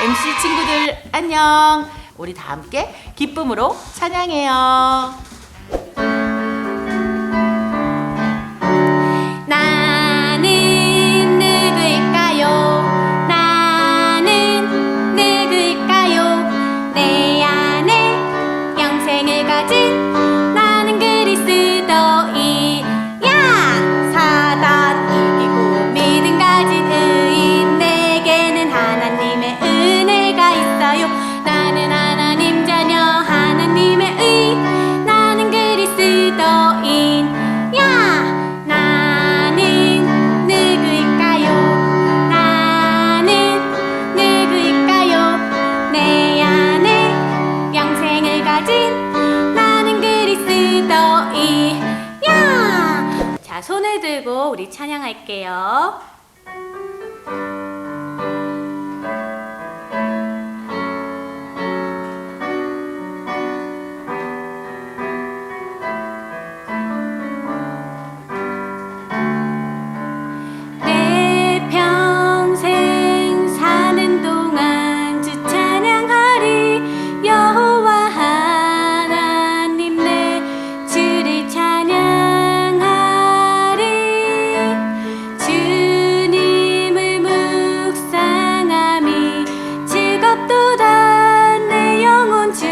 MC 친구들 안녕. 우리 다 함께 기쁨으로 찬양해요. 나는 누구일까요? 나는 누구일까요? 내 안에 영생을 가진 나는 그리스도인이야. 사단 이기고 믿음 가진 의인, 내게는 하나님의 은혜가 있어요. 나는 하나님 자녀, 하나님의 의인, 나는 그리스도인이야. 자, 손을 들고 우리 찬양할게요. 내 평생 사는 동안 주 찬양하리. 여호와 하나님 내 주를 찬양하리. 주님을 묵상함이 즐겁도다. 내 영혼 주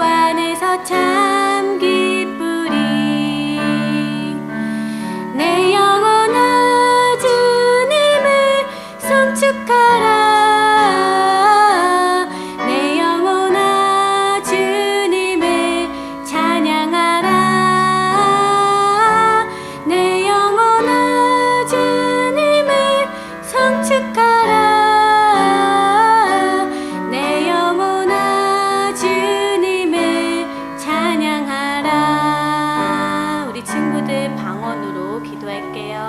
안에서 참 기쁘리. 내 영혼아 주님을 송축하라. 내 영혼아 주님을 찬양하라. 내 영혼아 주님을 송축하라. 내 영혼아 주님을 찬양하라. 우리 친구들 방언으로 기도할게요.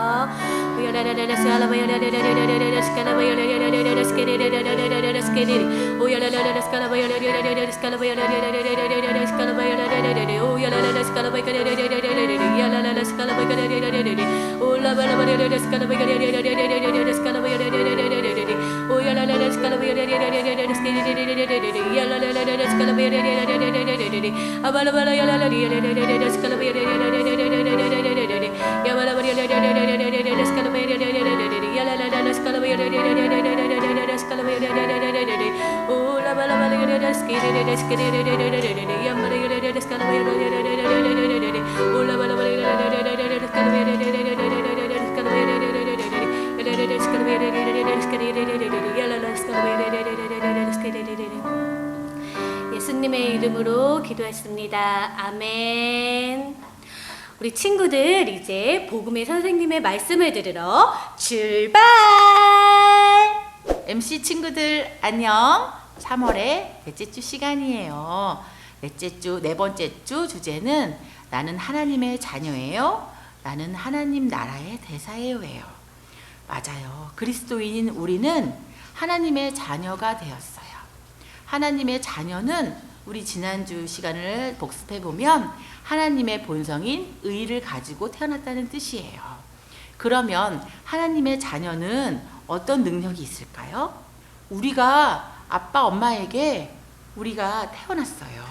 예수님의 이름으로 기도했습니다. 아멘. 우리 친구들 이제 복음의 선생님의 말씀을 들으러 출발! MC 친구들 안녕. 3월의 넷째 주 시간이에요. 넷째 주, 네 번째 주 주제는 나는 하나님의 자녀예요. 나는 하나님 나라의 대사예요예요. 맞아요. 그리스도인인 우리는 하나님의 자녀가 되었어요. 하나님의 자녀는 우리 지난주 시간을 복습해 보면 하나님의 본성인 의를 가지고 태어났다는 뜻이에요. 그러면 하나님의 자녀는 어떤 능력이 있을까요? 우리가 아빠 엄마에게 우리가 태어났어요.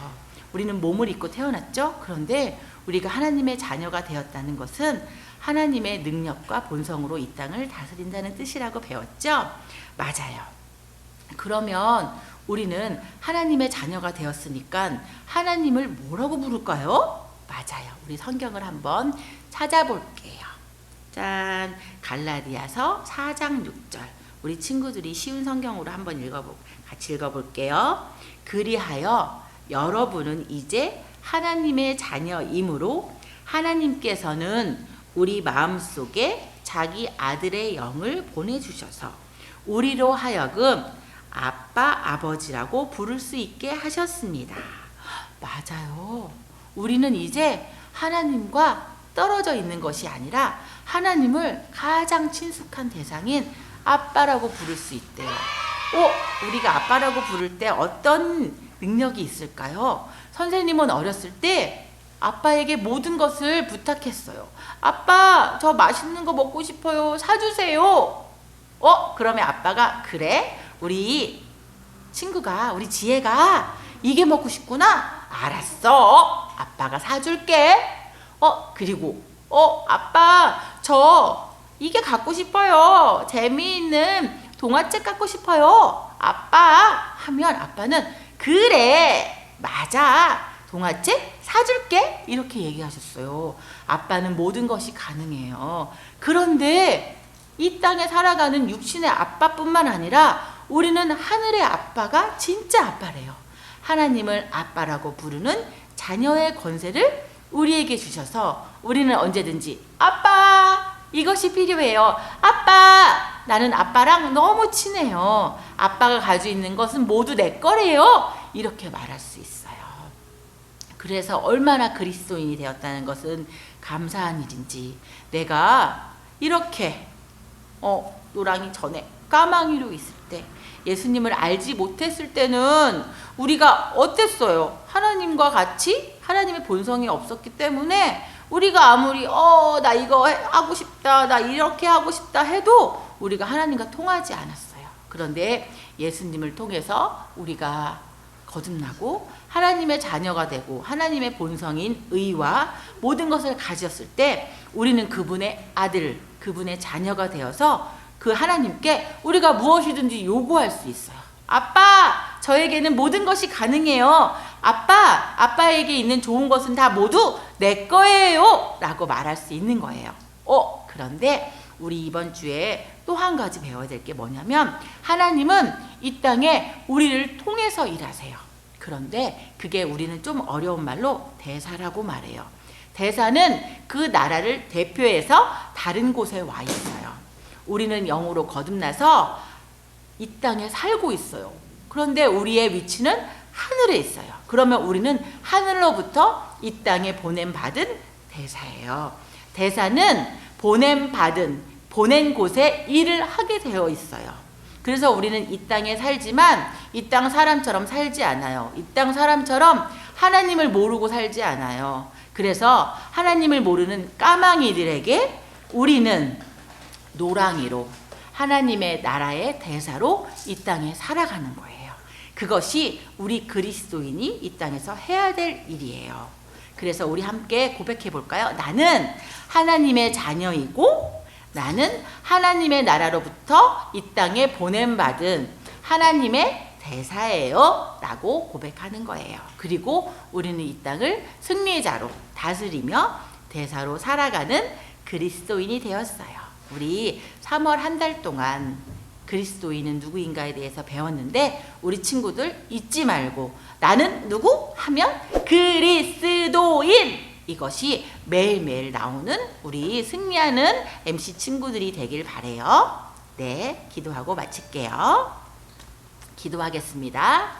우리는 몸을 입고 태어났죠. 그런데 우리가 하나님의 자녀가 되었다는 것은 하나님의 능력과 본성으로 이 땅을 다스린다는 뜻이라고 배웠죠. 맞아요. 그러면 우리는 하나님의 자녀가 되었으니까 하나님을 뭐라고 부를까요? 맞아요. 우리 성경을 한번 찾아볼게요. 짠, 갈라디아서 4장 6절. 우리 친구들이 쉬운 성경으로 한번 같이 읽어볼게요. 그리하여 여러분은 이제 하나님의 자녀이므로 하나님께서는 우리 마음속에 자기 아들의 영을 보내주셔서 우리로 하여금 아빠, 아버지라고 부를 수 있게 하셨습니다. 맞아요. 우리는 이제 하나님과 떨어져 있는 것이 아니라 하나님을 가장 친숙한 대상인 아빠라고 부를 수 있대요. 우리가 아빠라고 부를 때 어떤 능력이 있을까요? 선생님은 어렸을 때 아빠에게 모든 것을 부탁했어요. 아빠, 저 맛있는 거 먹고 싶어요. 사주세요. 그러면 아빠가 그래? 우리 친구가 우리 지혜가 이게 먹고 싶구나. 알았어. 아빠가 사줄게. 그리고 아빠 저 이게 갖고 싶어요. 재미있는 동화책 갖고 싶어요. 아빠 하면 아빠는 그래 맞아 동화책 사줄게 이렇게 얘기하셨어요. 아빠는 모든 것이 가능해요. 그런데 이 땅에 살아가는 육신의 아빠뿐만 아니라 우리는 하늘의 아빠가 진짜 아빠래요. 하나님을 아빠라고 부르는 자녀의 권세를 우리에게 주셔서 우리는 언제든지 아빠 이것이 필요해요. 아빠 나는 아빠랑 너무 친해요. 아빠가 가지고 있는 것은 모두 내 거래요. 이렇게 말할 수 있어요. 그래서 얼마나 그리스도인이 되었다는 것은 감사한 일인지 내가 이렇게 노랑이 전에 까망이로 있을 때 예수님을 알지 못했을 때는 우리가 어땠어요? 하나님과 같이 하나님의 본성이 없었기 때문에 우리가 아무리 나 이거 하고 싶다 나 이렇게 하고 싶다 해도 우리가 하나님과 통하지 않았어요. 그런데 예수님을 통해서 우리가 거듭나고 하나님의 자녀가 되고 하나님의 본성인 의와 모든 것을 가졌을 때 우리는 그분의 아들, 그분의 자녀가 되어서 그 하나님께 우리가 무엇이든지 요구할 수 있어요. 아빠, 저에게는 모든 것이 가능해요. 아빠에게 있는 좋은 것은 다 모두 내 거예요. 라고 말할 수 있는 거예요. 그런데 우리 이번 주에 또 한 가지 배워야 될 게 뭐냐면 하나님은 이 땅에 우리를 통해서 일하세요. 그런데 그게 우리는 좀 어려운 말로 대사라고 말해요. 대사는 그 나라를 대표해서 다른 곳에 와 있어요. 우리는 영으로 거듭나서 이 땅에 살고 있어요. 그런데 우리의 위치는 하늘에 있어요. 그러면 우리는 하늘로부터 이 땅에 보냄받은 대사예요. 대사는 보낸 곳에 일을 하게 되어 있어요. 그래서 우리는 이 땅에 살지만 이 땅 사람처럼 살지 않아요. 이 땅 사람처럼 하나님을 모르고 살지 않아요. 그래서 하나님을 모르는 까망이들에게 우리는 노랑이로 하나님의 나라의 대사로 이 땅에 살아가는 거예요. 그것이 우리 그리스도인이 이 땅에서 해야 될 일이에요. 그래서 우리 함께 고백해 볼까요? 나는 하나님의 자녀이고 나는 하나님의 나라로부터 이 땅에 보냄받은 하나님의 대사예요 라고 고백하는 거예요. 그리고 우리는 이 땅을 승리자로 다스리며 대사로 살아가는 그리스도인이 되었어요. 우리 3월 한 달 동안 그리스도인은 누구인가에 대해서 배웠는데 우리 친구들 잊지 말고 나는 누구? 하면 그리스도인! 이것이 매일매일 나오는 우리 승리하는 MC 친구들이 되길 바래요. 네, 기도하고 마칠게요. 기도하겠습니다.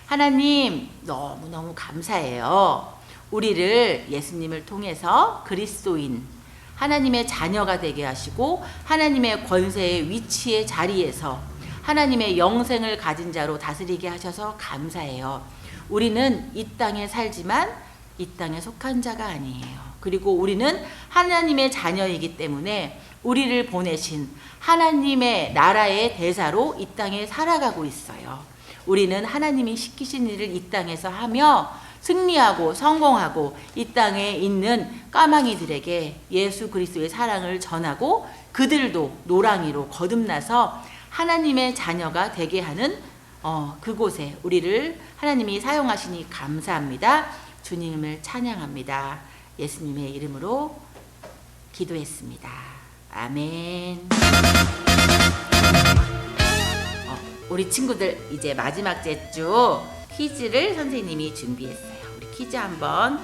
하나님 너무너무 감사해요. 우리를 예수님을 통해서 그리스도인 하나님의 자녀가 되게 하시고 하나님의 권세의 위치의 자리에서 하나님의 영생을 가진 자로 다스리게 하셔서 감사해요. 우리는 이 땅에 살지만 이 땅에 속한 자가 아니에요. 그리고 우리는 하나님의 자녀이기 때문에 우리를 보내신 하나님의 나라의 대사로 이 땅에 살아가고 있어요. 우리는 하나님이 시키신 일을 이 땅에서 하며 승리하고 성공하고 이 땅에 있는 까망이들에게 예수 그리스도의 사랑을 전하고 그들도 노랑이로 거듭나서 하나님의 자녀가 되게 하는 그곳에 우리를 하나님이 사용하시니 감사합니다. 주님을 찬양합니다. 예수님의 이름으로 기도했습니다. 아멘. 우리 친구들 이제 마지막 제주 퀴즈를 선생님이 준비했어요. 우리 퀴즈 한번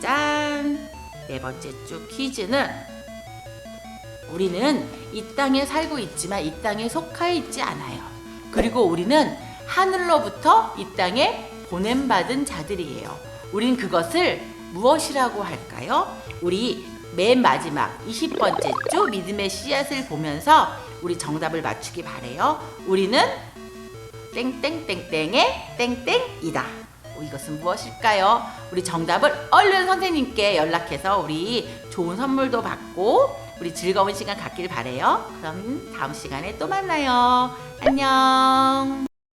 짠! 네 번째 주 퀴즈는 우리는 이 땅에 살고 있지만 이 땅에 속해 있지 않아요. 그리고 우리는 하늘로부터 이 땅에 보냄받은 자들이에요. 우린 그것을 무엇이라고 할까요? 우리 맨 마지막 20번째 주 믿음의 씨앗을 보면서 우리 정답을 맞추기 바래요. 우리는 땡땡땡땡의 땡땡이다. 이것은 무엇일까요? 우리 정답을 얼른 선생님께 연락해서 우리 좋은 선물도 받고 우리 즐거운 시간 갖길 바래요. 그럼 다음 시간에 또 만나요. 안녕.